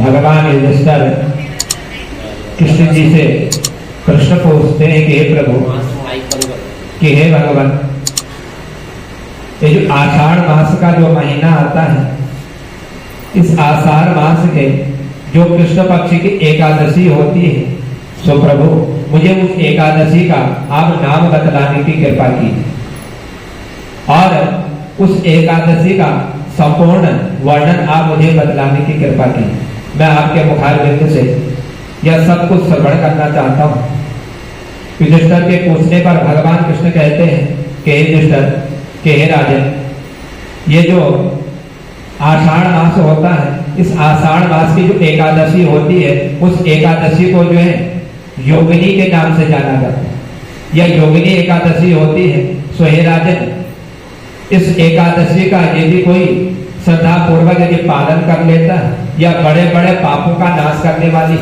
भगवान युधिष्ठिर कृष्ण जी से कृष्ण पूछते हैं कि हे प्रभु, कि हे भगवान, ये जो आषाढ़ मास का जो महीना आता है, इस आषाढ़ मास के जो कृष्ण पक्ष की एकादशी होती है, सो प्रभु मुझे उस एकादशी का आप नाम बतलाने की कृपा की और उस एकादशी का संपूर्ण वर्णन आप मुझे बतलाने की कृपा की। मैं आपके मुखारबिंद से यह सब कुछ श्रवण करना चाहता हूँ। युधिष्ठिर के पूछने पर भगवान कृष्ण कहते हैं कि हे युधिष्ठिर, कि हे राजन, ये जो आषाढ़ मास होता है, इस आषाढ़ मास की जो एकादशी होती है, उस एकादशी को जो है योगिनी के नाम से जाना जाता है। यह योगिनी एकादशी होती है। सो हे राजन, इस एकादशी का यदि कोई श्रद्धा पूर्वक यदि पालन कर लेता है, या बड़े बड़े पापों का नाश करने वाली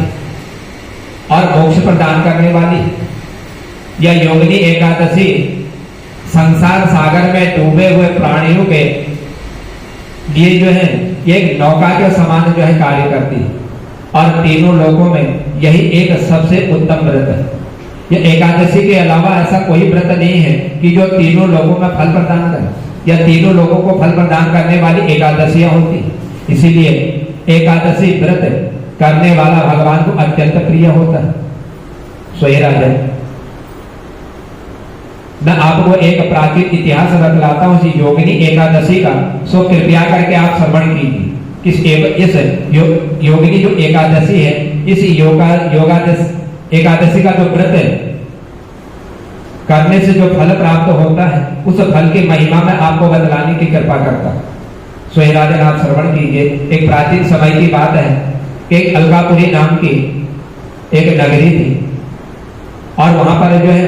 और मोक्ष प्रदान करने वाली यह योगिनी एकादशी संसार सागर में डूबे हुए प्राणियों के लिए जो है एक नौका के समान जो है कार्य करती है, और तीनों लोकों में यही एक सबसे उत्तम व्रत है। यह एकादशी के अलावा ऐसा कोई व्रत नहीं है कि जो तीनों लोगों में फल प्रदान करे, या तीनों लोगों को फल प्रदान करने वाली एकादशियां होती। इसीलिए एकादशी व्रत करने वाला भगवान को अत्यंत प्रिय होता है। सो हे राजन, मैं आपको एक प्राचीन इतिहास बतलाता हूँ इस योगिनी एकादशी का। सो कृपया करके आप श्रवण कीजिए। इस योगिनी जो एकादशी है, इस एकादशी का जो व्रत है करने से जो फल प्राप्त होता है, उस फल की महिमा में आपको बतलाने की कृपा करता। सो हे राजन, आप श्रवण कीजिए। एक प्राचीन समय की बात है कि एक अलकापुरी नाम की एक नगरी थी, और वहां पर जो है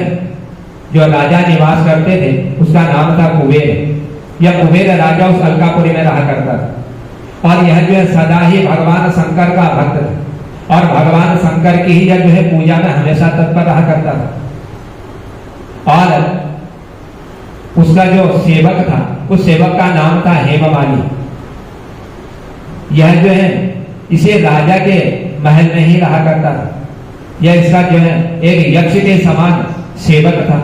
जो राजा निवास करते थे, उसका नाम था कुबेर। यह कुबेर राजा उस अलकापुरी में रहा करता था, और यह जो है सदा ही भगवान शंकर का भक्त था, और भगवान शंकर की ही यह जो है पूजा में हमेशा तत्पर रहा करता था। और उसका जो सेवक था, उस सेवक का नाम था हेममाली। यह जो है इसे राजा के महल में ही रहा करता था। यह इसका जो है एक यक्ष के समान सेवक था,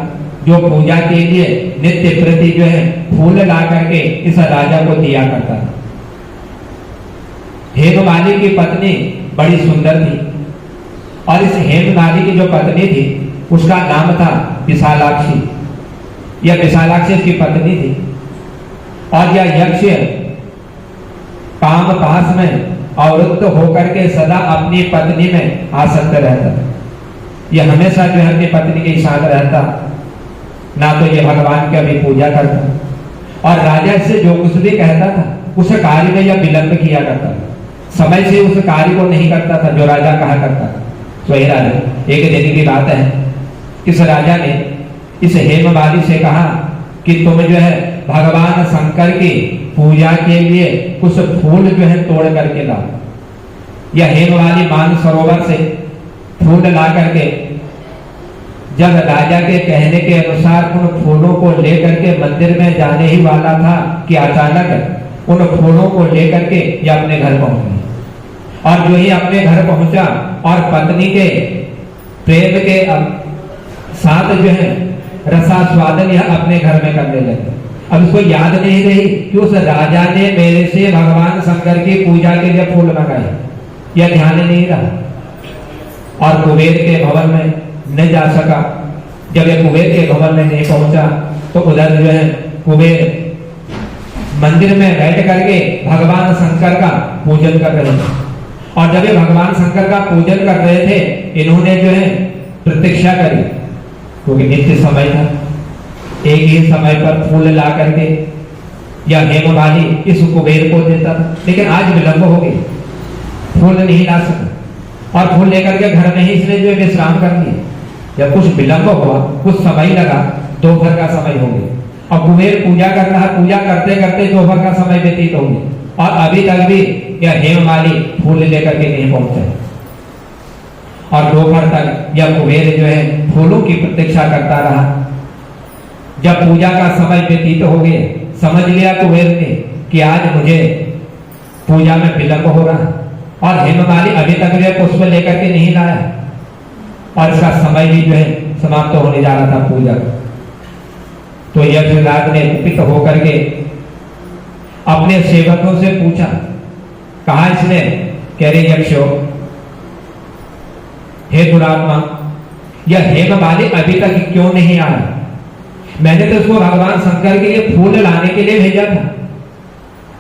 जो पूजा के लिए नित्य प्रति जो है फूल ला करके इस राजा को दिया करता था। हेममाली की पत्नी बड़ी सुंदर थी, और इस हेममाली की जो पत्नी थी उसका नाम था विशालाक्षी। यह विशालाक्षी की पत्नी थी, और यह यक्ष काम पास में आवृत्त होकर के सदा अपनी पत्नी में आसक्त रहता था। यह हमेशा जो है अपनी पत्नी के साथ रहता, ना तो यह भगवान की अभी पूजा करता, और राजा से जो कुछ भी कहता था उस कार्य में यह विलंब किया करता था, समय से उस कार्य को नहीं करता था जो राजा कहा करता था। तो ये राजा, एक दिन की बात है, इस राजा ने इस हेममाली से कहा कि तुम जो है भगवान शंकर की पूजा के लिए कुछ फूल जो है तोड़ करके लाओ। यह हेममाली मान सरोवर से फूल ला करके जब राजा के कहने के अनुसार उन फूलों को लेकर के मंदिर में जाने ही वाला था कि अचानक उन फूलों को लेकर के यह अपने घर पहुंच गया। और जो ही अपने घर पहुंचा और पत्नी के प्रेम के साथ जो है रसास्वादन यह अपने घर में करने लगे। अब इसको याद नहीं रही कि उस राजा ने मेरे से भगवान शंकर की पूजा के लिए फूल मंगाए, यह ध्यान नहीं रहा। और कुबेर के भवन में नहीं जा सका। जब ये कुबेर के भवन में नहीं पहुंचा तो उधर जो है कुबेर मंदिर में बैठ करके भगवान शंकर का पूजन कर रहे थे। और जब ये भगवान शंकर का पूजन कर रहे थे, इन्होंने जो है प्रतीक्षा करी, क्योंकि नित्य समय था, एक ही समय पर फूल ला करके या हेममाली इस कुबेर को देता था। लेकिन आज विलंब हो गई, फूल नहीं ला सका, और फूल लेकर के घर में ही इसने जो विश्राम कर लिया। जब कुछ विलंब हुआ, कुछ समय लगा, दोपहर का समय हो गया, और कुबेर पूजा कर रहा, पूजा करते करते दोपहर का समय व्यतीत हो गया, और अभी तक भी यह हेममाली फूल लेकर के नहीं पहुंचे। और दोपहर तक यह कुबेर जो है फूलों की प्रतीक्षा करता रहा। जब पूजा का समय व्यतीत हो गया, समझ लिया कुबेर ने कि आज मुझे पूजा में विलंब हो रहा, और हेममाली अभी तक जो है पुष्प लेकर के नहीं लाया, और इसका समय भी जो है समाप्त होने जा रहा था पूजा। तो यक्षराज ने कुपित होकर के अपने सेवकों से पूछा, कहा इसने? कह रहे यक्षो, हे दुरात्मा, यह हेममाली अभी तक क्यों नहीं आया? मैंने तो उसको भगवान शंकर के लिए फूल लाने के लिए भेजा था,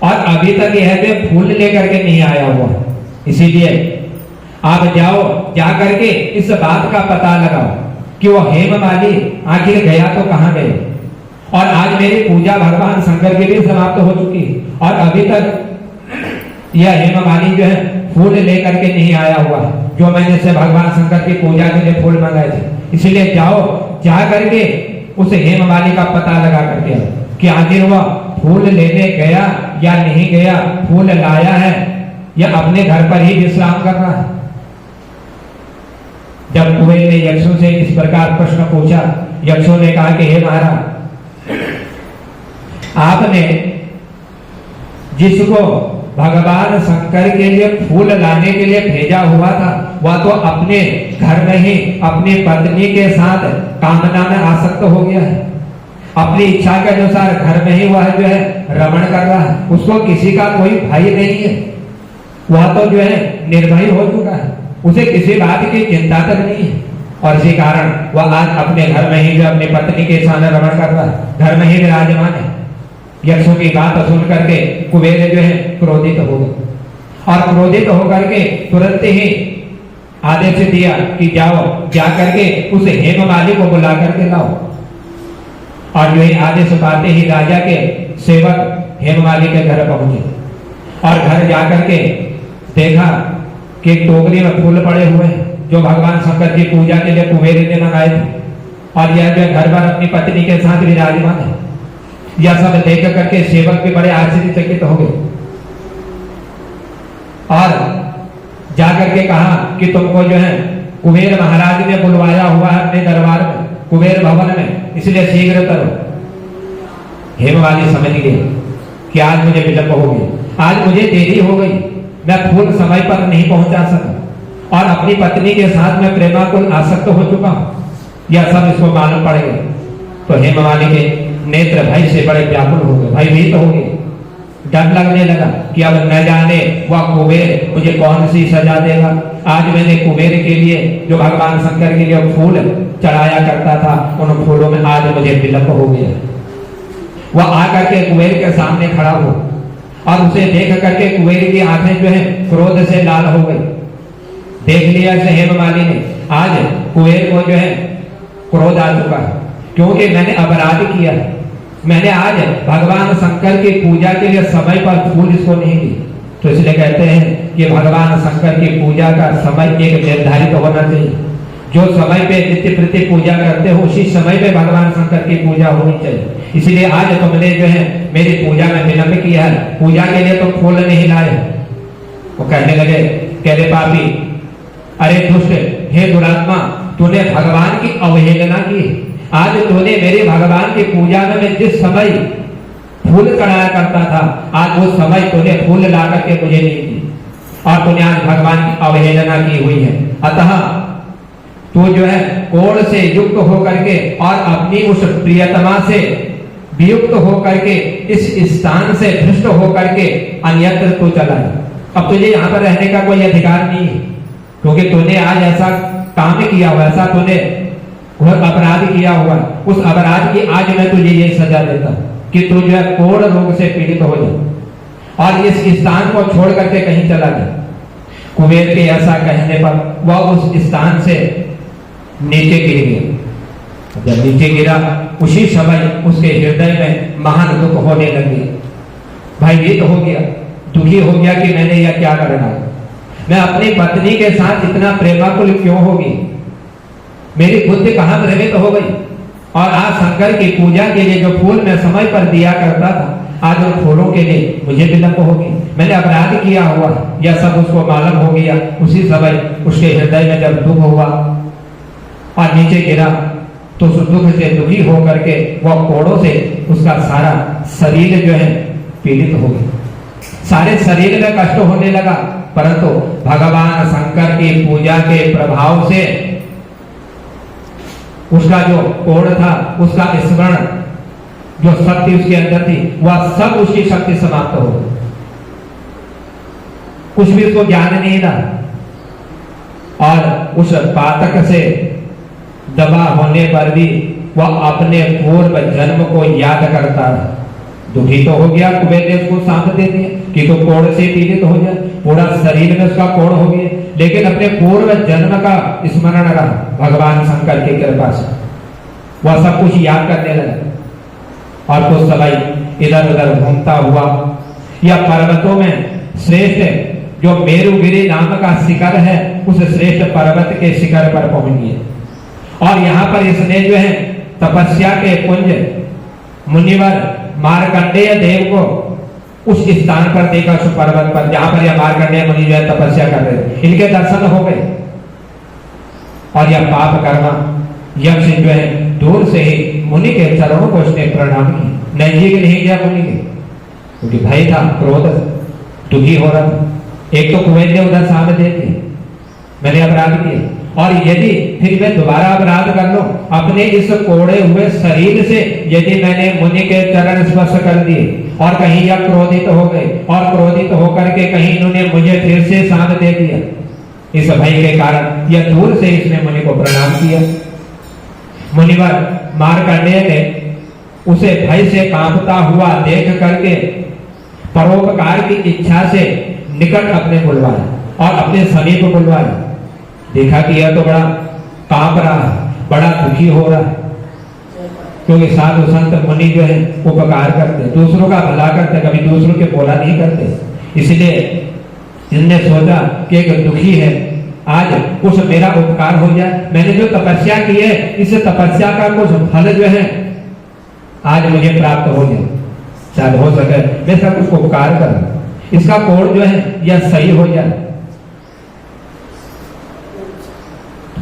और अभी तक यह भी फूल लेकर के नहीं आया हुआ। इसीलिए आप जाओ, जा करके इस बात का पता लगाओ कि वो हेममाली आखिर गया तो कहां गए। और आज मेरी पूजा भगवान शंकर के लिए समाप्त हो चुकी है, और अभी तक यह हेममाली जो है फूल लेकर के नहीं आया हुआ है, जो मैंने से भगवान शंकर की पूजा के लिए फूल मंगाए थे। इसलिए जाओ, जा करके उस हेममाली का पता लगा करके कि आखिर वह फूल लेने गया या नहीं गया, फूल लाया है या अपने घर पर ही विश्राम कर रहा है। जब कुबेर ने यक्षों से इस प्रकार प्रश्न पूछा, यक्षों ने कहा कि हे महाराज, आपने जिसको भगवान शंकर के लिए फूल लाने के लिए भेजा हुआ था, वह तो अपने घर में ही अपनी पत्नी के साथ कामना में आसक्त हो गया है। अपनी इच्छा के अनुसार घर में ही वह जो है रमण कर रहा है। उसको किसी का कोई भय नहीं है, वह तो जो है निर्भय हो चुका है, उसे किसी बात की चिंता तक नहीं है। और इसी कारण वह आज अपने घर में ही जो अपनी पत्नी के साथ रमण कर रहा है, घर में ही विराजमान है। यक्षों की बात सुन करके कुबेर जो है क्रोधित हो गए, और क्रोधित होकर के तुरंत ही आदेश दिया कि जाओ, जा करके उस हेममाली को बुला करके लाओ। और जो ही आदेश पाते ही राजा के सेवक हेममाली के घर पहुंचे, और घर जाकर के देखा कि टोकरी में फूल पड़े हुए हैं, जो भगवान शंकर की पूजा के लिए कुबेर ने मंगाए थे, और यह जो घर पर अपनी पत्नी के साथ विराजमान है। यह सब देख करके सेवक भी बड़े आश्चर्यचकित हो गए, और जाकर के कहा कि तुमको जो है कुबेर महाराज ने बुलवाया हुआ है अपने दरबार में, कुबेर भवन में, इसलिए शीघ्र करो। हेममाली समझ गए कि आज मुझे विलंब हो गया, आज मुझे देरी हो गई, मैं फूल समय पर नहीं पहुंचा सका, और अपनी पत्नी के साथ मैं प्रेमाकुल आसक्त हो चुका हूं। यह सब इसको मालूम पड़ गया। तो हेममाली के नेत्र भय से बड़े व्याकुल हो गए, भयभीत हो गए। डर लगने लगा कि अब न जाने वह कुबेर मुझे कौन सी सजा देगा। आज मैंने कुबेर के लिए, जो भगवान शंकर के लिए फूल चढ़ाया करता था, उन फूलों में आज मुझे विलंब हो गया। वह आकर के कुबेर के सामने खड़ा हो, और उसे देख करके कुबेर की आंखें जो है क्रोध से लाल हो गई। देख लिया से हेममाली ने, आज कुबेर को जो है क्रोध आ चुका है, क्योंकि मैंने अपराध किया है। मैंने आज भगवान शंकर की पूजा के लिए समय पर फूल इसको नहीं दी। तो इसलिए कहते हैं कि भगवान शंकर की पूजा का समय एक निर्धारित होना चाहिए। जो समय पे नित्य प्रति पूजा करते हो, उसी समय पे भगवान शंकर की पूजा होनी चाहिए। इसलिए आज तुमने जो है मेरी पूजा में विलंब किया है, पूजा के लिए तुम फूल नहीं लाए। वो कहने लगे, कह रहे पापी, अरे दुष्ट, हे दुरात्मा, तूने भगवान की अवहेलना की। आज तूने मेरे भगवान की पूजा में जिस समय फूल चढ़ाया करता था, आज वो समय तूने फूल ला करके मुझे नहीं दी, और तूने आज भगवान की अवहेलना की हुई है। अतः तू जो है कोढ़ से युक्त होकर के और अपनी उस प्रियतमा से वियुक्त होकर के इस स्थान से भ्रष्ट होकर के अन्यत्र तू चला है। अब तुझे यहाँ पर रहने का कोई अधिकार नहीं है, क्योंकि तूने आज ऐसा काम किया हुआ, ऐसा तूने अपराध किया हुआ। उस अपराध की आज मैं तुझे ये सजा देता कि तू जो है कोढ़ रोग से पीड़ित हो जाए और इस स्थान को छोड़ करके कहीं चला जाए। कुबेर के ऐसा कहने पर वह उस स्थान से नीचे गिर गया। जब नीचे गिरा, उसी समय उसके हृदय में महान दुख होने लगे। भयभीत हो गया, दुखी हो गया कि मैंने यह क्या करना, मैं अपनी पत्नी के साथ इतना प्रेमाकुल क्यों होगी, मेरी बुद्धि कहां भ्रमित हो गई। और आज शंकर की पूजा के लिए जो फूल मैं समय पर दिया करता था, आज उन फूलों के लिए मुझे विलंब होगी। मैंने अपराध किया हुआ, यह सब उसको मालूम हो गया। उसी समय उसके हृदय में जब दुख हुआ और नीचे गिरा, तो उस दुख से दुखी होकर के वह कोड़ों से उसका सारा शरीर जो है पीड़ित हो गया। सारे शरीर में कष्ट होने लगा। परंतु भगवान शंकर की पूजा के प्रभाव से उसका जो कोढ़ था, उसका स्मरण, जो शक्ति उसके अंदर थी, वह सब उसकी शक्ति समाप्त हो गई। कुछ भी उसको ज्ञान नहीं रहा और उस पातक से दबा होने पर भी वह अपने पूर्व जन्म को याद करता रहा। दुखी तो हो गया, कुबेर ने उसको साथ दे दिया कि तो कोढ़ से पीड़ित हो जाए, पूरा शरीर में उसका कोढ़ हो गया, लेकिन अपने पूर्व जन्म का स्मरण रहा भगवान शंकर की कृपा से। वह सब कुछ याद करने लगा और कुछ समय इधर उधर घूमता हुआ या पर्वतों में श्रेष्ठ जो मेरुगिरी नाम का शिखर है, उस श्रेष्ठ पर्वत के शिखर पर पहुंच गया। और यहाँ पर इसने जो है तपस्या के पुंज मुनिवर मार्कंडेय देव को उस स्थान पर देखा, उस पर्वत पर जहां पर यह मार्कंडेय मुनि जो है तपस्या कर रहे थे। इनके दर्शन हो गए और यह पाप कर्मा यक्ष जो है दूर से ही मुनि के चरणों को उसने प्रणाम की। नजदीक नहीं गया मुनि के, क्योंकि भय था, क्रोध, दुखी हो रहा था। एक तो कुबेर ने उधर सामने दे दिए, मैंने अपराध किया, और यदि फिर मैं दोबारा अपराध कर लूं अपने इस कोड़े हुए शरीर से, यदि मैंने मुनि के चरण स्पर्श कर दिए और कहीं यह क्रोधित हो गए और क्रोधित होकर के कहीं इन्होंने मुझे फिर से साथ दे दिया, इस भय के कारण यह दूर से इसने मुनि को प्रणाम किया। मुनिवर मार्कंडेय ने उसे भय से कांपता हुआ देख करके परोपकार की इच्छा से निकट अपने बुलवाया और अपने समीप बुलवाया। देखा कि यह तो बड़ा कांप रहा है, बड़ा दुखी हो रहा है, क्योंकि साधु संत मुनि जो है उपकार करते, दूसरों का भला करते, कभी दूसरों के बोला नहीं करते। इसलिए इनने सोचा कि एक दुखी है, आज कुछ मेरा उपकार हो जाए, मैंने जो तपस्या की है इस तपस्या का कुछ फल जो है आज मुझे प्राप्त हो जाए, शायद हो सके मैं इसका कुछ उपकार करूं, इसका कोढ़ जो है यह सही हो जाए।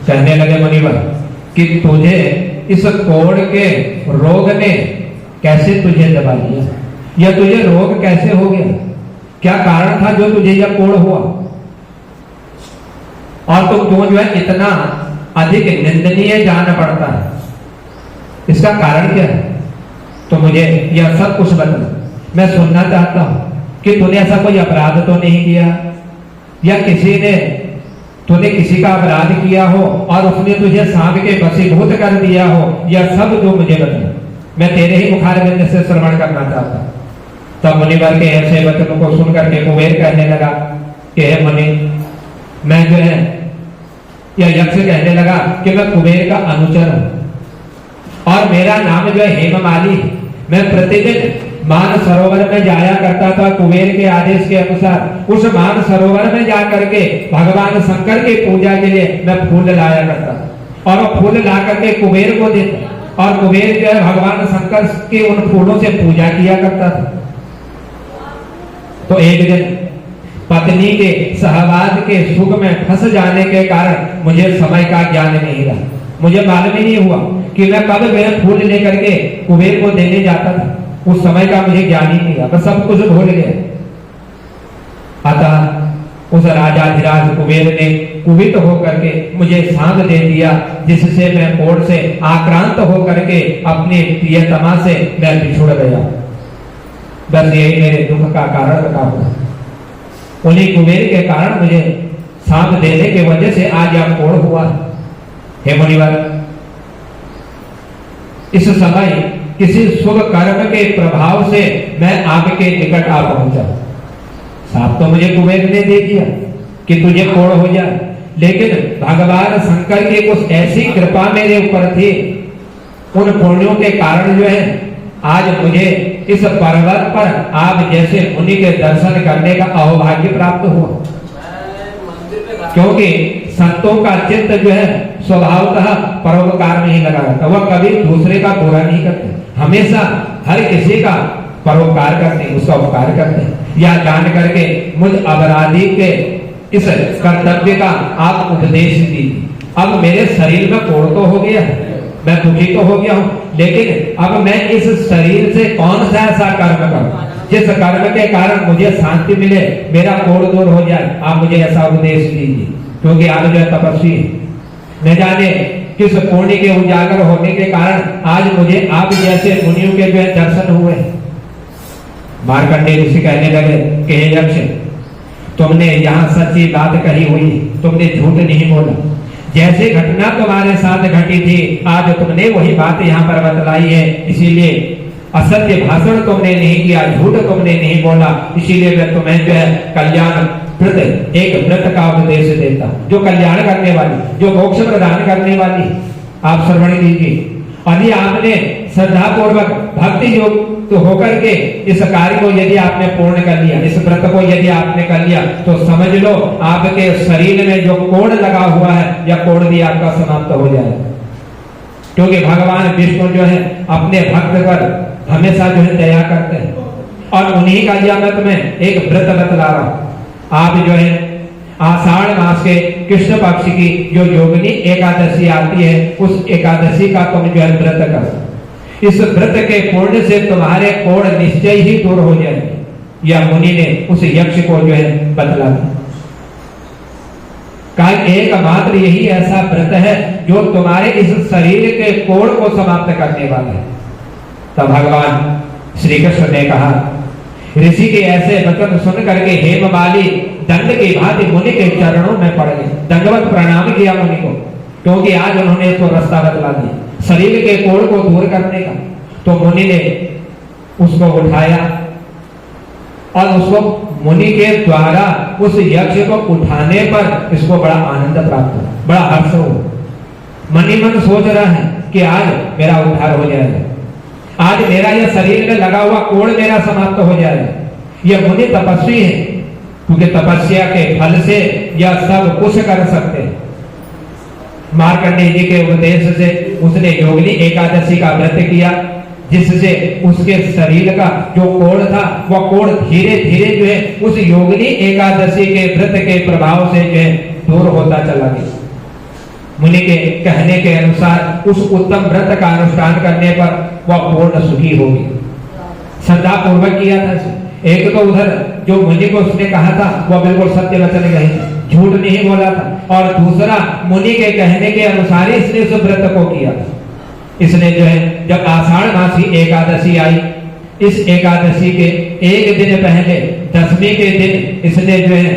कहने लगे मुनिवर कि तुझे इस कोढ़ के रोग ने कैसे तुझे दबा लिया, यह तुझे रोग कैसे हो गया, क्या कारण था जो तुझे यह कोढ़ हुआ, और तो क्यों जो है इतना अधिक निंदनीय जान पड़ता है, इसका कारण क्या है? तो मुझे यह सब कुछ बता। मैं सुनना चाहता हूं कि तूने ऐसा कोई अपराध तो नहीं किया, या किसी ने तूने किसी का अपराध किया हो और उसने तुझे सांप के वशीभूत कर दिया हो, यह सब जो मुझे बता, मैं तेरे ही मुखारबिंद से श्रवण करना चाहता हूं। तब मुनिवर के ऐसे वचनों को सुनकर के कुबेर कहने लगा कि हे मुनि, मैं जो है यह यक्ष कहने लगा कि मैं कुबेर का अनुचर हूं और मेरा नाम जो है हेममाली। मैं प्रतिदिन मान सरोवर में जाया करता था, कुबेर के आदेश के अनुसार उस मान सरोवर में जाकर के भगवान शंकर की पूजा के लिए मैं फूल लाया करता था और वो फूल ला करके कुबेर को देता और कुबेर जो है भगवान शंकर के उन फूलों से पूजा किया करता था। तो एक दिन पत्नी के सहवास के सुख में फंस जाने के कारण मुझे समय का ज्ञान नहीं रहा, मुझे मालूम ही नहीं हुआ कि मैं कब मेरे फूल लेकर के कुबेर को देने जाता था, उस समय का मुझे ज्ञान ही नहीं रहा, मैं सब कुछ भूल गया। अतः उस राजाधिराज कुबेर ने कुपित होकर के मुझे सांप दे दिया, जिससे मैं कोढ़ से आक्रांत होकर के अपने प्रियतमा से मैं बिछुड़ गया। बस यही मेरे दुख का कारण बता हुआ। उन्हीं कुबेर के कारण मुझे सांप देने के वजह से आज यह कोढ़ हुआ। हे मुनिवर, इस समय किसी शुभ कर्म के प्रभाव से मैं आपके निकट आ पहुंचा। सांप तो मुझे कुबेर ने दे दिया कि तुझे कोढ़ हो जाए, लेकिन भगवान शंकर की कुछ ऐसी कृपा मेरे ऊपर थी, उन पुण्यों के कारण जो है आज मुझे इस पर्वत पर आप जैसे मुनि के दर्शन करने का अहोभाग्य प्राप्त हुआ। क्योंकि संतों का चित्त जो है स्वभावतः परोपकार में ही लगा रहता, वह कभी दूसरे का बुरा नहीं करते, हमेशा हर किसी का परोपकार करते हैं, उसका उपकार करते हैं। या जान करके मुझ अपराधी के इस कर्तव्य का आप उपदेश दीजिए। अब मेरे शरीर में कोढ़ तो हो गया, मैं दुखी तो हो गया हूं, लेकिन अब मैं इस शरीर से कौन सा ऐसा कर्म करूं जिस कर्म के कारण मुझे शांति मिले, मेरा कोढ़ दूर हो जाए, आप मुझे ऐसा उपदेश दीजिए, क्योंकि आप जो है तपस्वी है। न जाने किस पुण्य के उजागर होने के कारण आज मुझे आप जैसे मुनियों के जो है दर्शन हुए। मार्कंडेय ऋषि कहने लगे कि हे यक्ष, तुमने यहाँ सच्ची बात कही हुई है, तुमने झूठ नहीं बोला। जैसे घटना तुम्हारे साथ घटी थी, आज तुमने वही बात यहाँ पर बतलाई है, इसीलिए असत्य भाषण तुमने नहीं किया, झूठ तुमने नहीं बोला, इसीलिए मैं तुम्हें जो है कल्याण व्रत, एक व्रत का उपदेश देता, जो कल्याण करने वाली, जो मोक्ष प्रदान करने वाली, आप श्रवण कीजिए। और ये आपने श्रद्धा पूर्वक भक्ति योग तो होकर के इस कार्य को यदि आपने पूर्ण कर लिया, इस व्रत को यदि आपने कर लिया, तो समझ लो आपके शरीर में जो कोढ़ लगा हुआ है, यह कोढ़ भी आपका समाप्त हो जाएगा। क्योंकि भगवान विष्णु जो है अपने भक्त पर हमेशा जो है दया करते हैं, और उन्हीं का यह मैं तुम्हें एक व्रत बतला रहा हूं। आप जो है आषाढ़ मास के कृष्ण पक्ष की जो योगिनी एकादशी आती है, उस एकादशी का तुम जो है व्रत करो। इस व्रत के पुण्य से तुम्हारे कोढ़ निश्चय ही दूर हो जाएंगे। यह मुनि ने उस यक्ष को जो है बतला दिया। एकमात्र यही ऐसा व्रत है जो तुम्हारे इस शरीर के कोढ़ को समाप्त करने वाला है। तब भगवान श्री कृष्ण ने कहा, ऋषि के ऐसे वचन सुन करके हेममाली दंड की भांति मुनि के चरणों में पड़ गए, दंडवत प्रणाम किया मुनि को, क्योंकि आज उन्होंने तो रास्ता बतला दिया शरीर के कोढ़ को दूर करने का। तो मुनि ने उसको उठाया और उसको मुनि के द्वारा उस यक्ष को उठाने पर इसको बड़ा आनंद प्राप्त हुआ, बड़ा हर्ष हुआ। मन ही मन सोच रहा है कि आज मेरा उद्धार हो जाएगा, आज मेरा यह शरीर में लगा हुआ कोढ़ मेरा समाप्त हो जाएगा। यह मुनि तपस्वी है, क्योंकि तपस्या के फल से यह सब कुछ कर सकते हैं। मार्कंडेय जी के उपदेश से उसने योगिनी एकादशी का व्रत किया, जिससे उसके शरीर का जो कोढ़ था वह कोढ़ धीरे धीरे जो है उस योगिनी एकादशी के व्रत के प्रभाव से जो है दूर होता चला गया। मुनि के कहने के अनुसार उस उत्तम व्रत का अनुष्ठान करने पर वह पूर्ण सुखी होगी। श्रद्धा पूर्वक किया था। एक तो उधर जो मुनि को उसने कहा था वह बिल्कुल सत्य वचन कहे, झूठ नहीं बोला था, और दूसरा मुनि के कहने के अनुसार ही इसने उस व्रत को किया था। इसने जो है जब आषाढ़ मास की एकादशी आई, इस एकादशी के एक दिन पहले दसवीं के दिन इसने जो है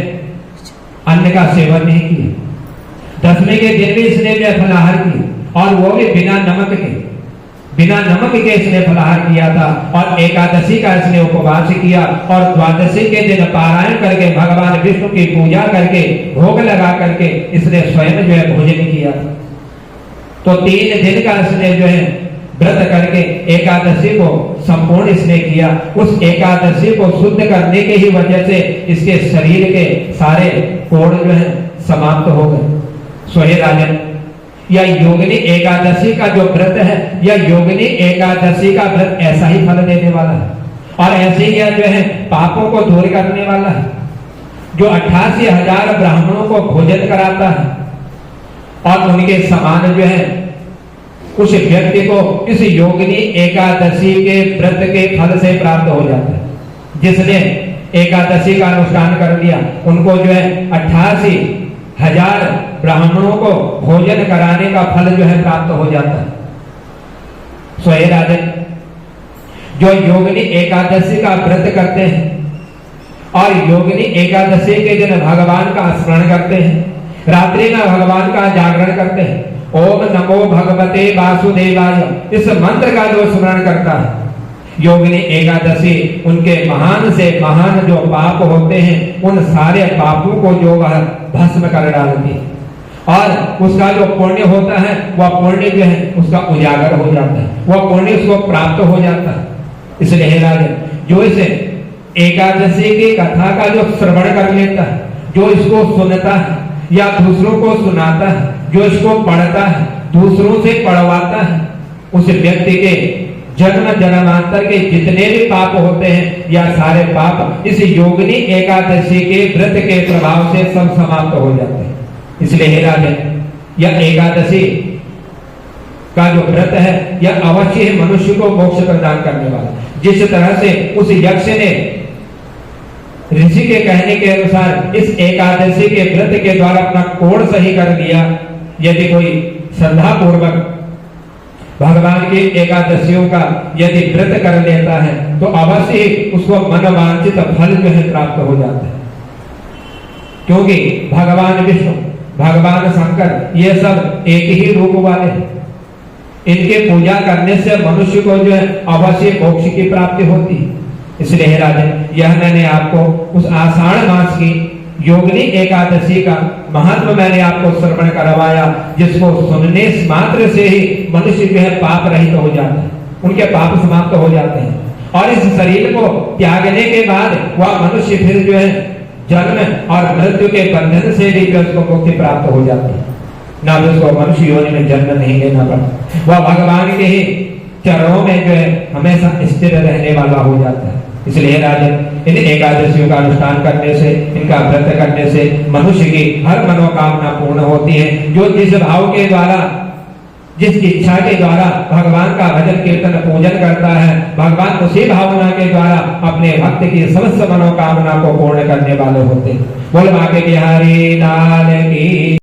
अन्न का सेवन नहीं किया। दसवीं के दिन भी इसने जो है फलाहार किया, और वो भी बिना नमक के इसने फलाहार किया था। और एकादशी का इसने उपवास किया, और द्वादशी के दिन पारायण करके भगवान विष्णु की पूजा करके भोग लगा करके इसने स्वयं जो है भोजन किया। तो 3 दिन का इसने जो है व्रत करके एकादशी को संपूर्ण इसने किया। उस एकादशी को शुद्ध करने के ही वजह से इसके शरीर के सारे कोढ़ जो है समाप्त हो गए। सोहे राजन, यह योगिनी एकादशी का जो व्रत है, यह योगिनी एकादशी का व्रत ऐसा ही फल देने वाला है, और ऐसे ही यह जो है पापों को दूर करने वाला है। जो 88,000 ब्राह्मणों को भोजन कराता है, और उनके समान जो है उस व्यक्ति को इस योगिनी एकादशी के व्रत के फल से प्राप्त हो जाता है। जिसने एकादशी का अनुष्ठान कर लिया, उनको जो है 88,000 ब्राह्मणों को भोजन कराने का फल जो है प्राप्त हो जाता है। सोहे राजन, जो योगिनी एकादशी का व्रत करते हैं और योगिनी एकादशी के दिन भगवान का स्मरण करते हैं, रात्रि में भगवान का जागरण करते हैं, ओम नमो भगवते वासुदेवाय, इस मंत्र का जो स्मरण करता है, योगिनी एकादशी उनके महान से महान जो पाप होते हैं, उन सारे पापों को जो वह भस्म कर डालती है, और उसका जो पुण्य होता है वह पुण्य जो है उसका उजागर हो जाता है, वह पुण्य उसको प्राप्त हो जाता है। इसलिए हे राजन, जो इस एकादशी की कथा का जो श्रवण कर लेता है, जो इसको सुनता है या दूसरों को सुनाता है, जो इसको पढ़ता है, दूसरों से पढ़वाता है, उस व्यक्ति के जन्म जन्मांतर के जितने भी पाप होते हैं, या सारे पाप इस योगिनी एकादशी के व्रत के प्रभाव से सब समाप्त हो जाते हैं। इसलिए हे राजन, यह एकादशी का जो व्रत है, यह अवश्य मनुष्य को मोक्ष प्रदान करने वाला। जिस तरह से उस यक्ष ने ऋषि के कहने के अनुसार इस एकादशी के व्रत के द्वारा अपना कोण सही कर दिया, यदि कोई श्रद्धा पूर्वक भगवान की एकादशियों का यदि व्रत कर लेता है तो अवश्य ही उसको मनोवांछित फल जो है प्राप्त हो जाता है। क्योंकि भगवान विष्णु, भगवान शंकर ये सब एक ही रूप वाले हैं। इनके पूजा करने से मनुष्य को जो है अवश्य मोक्ष की प्राप्ति होती है। इसलिए हे राजन, यह मैंने आपको उस आषाढ़ मास की योगिनी एकादशी का महत्व मैंने आपको श्रवण करवाया, जिसको सुनने मात्र से ही मनुष्य जो है पाप रहित हो जाता है, उनके पाप समाप्त हो जाते हैं और इस शरीर को त्यागने के बाद वह मनुष्य फिर जो है जन्म और मृत्यु के बंधन से भी जो उसको मुक्ति प्राप्त हो जाती है, ना भी उसको मनुष्य योनि में जन्म नहीं लेना पड़ता। वह भगवान के ही चरणों में जो है हमेशा स्थिर रहने वाला हो जाता है। इसलिए राजन, इन एकादशियों का अनुष्ठान करने से, इनका व्रत करने से मनुष्य की हर मनोकामना पूर्ण होती है। जो जिस भाव के द्वारा, जिस इच्छा के द्वारा भगवान का भजन कीर्तन पूजन करता है, भगवान उसी भावना के द्वारा अपने भक्त की समस्त मनोकामना को पूर्ण करने वाले होते हैं। बोल भाग्य बिहारी लाल की।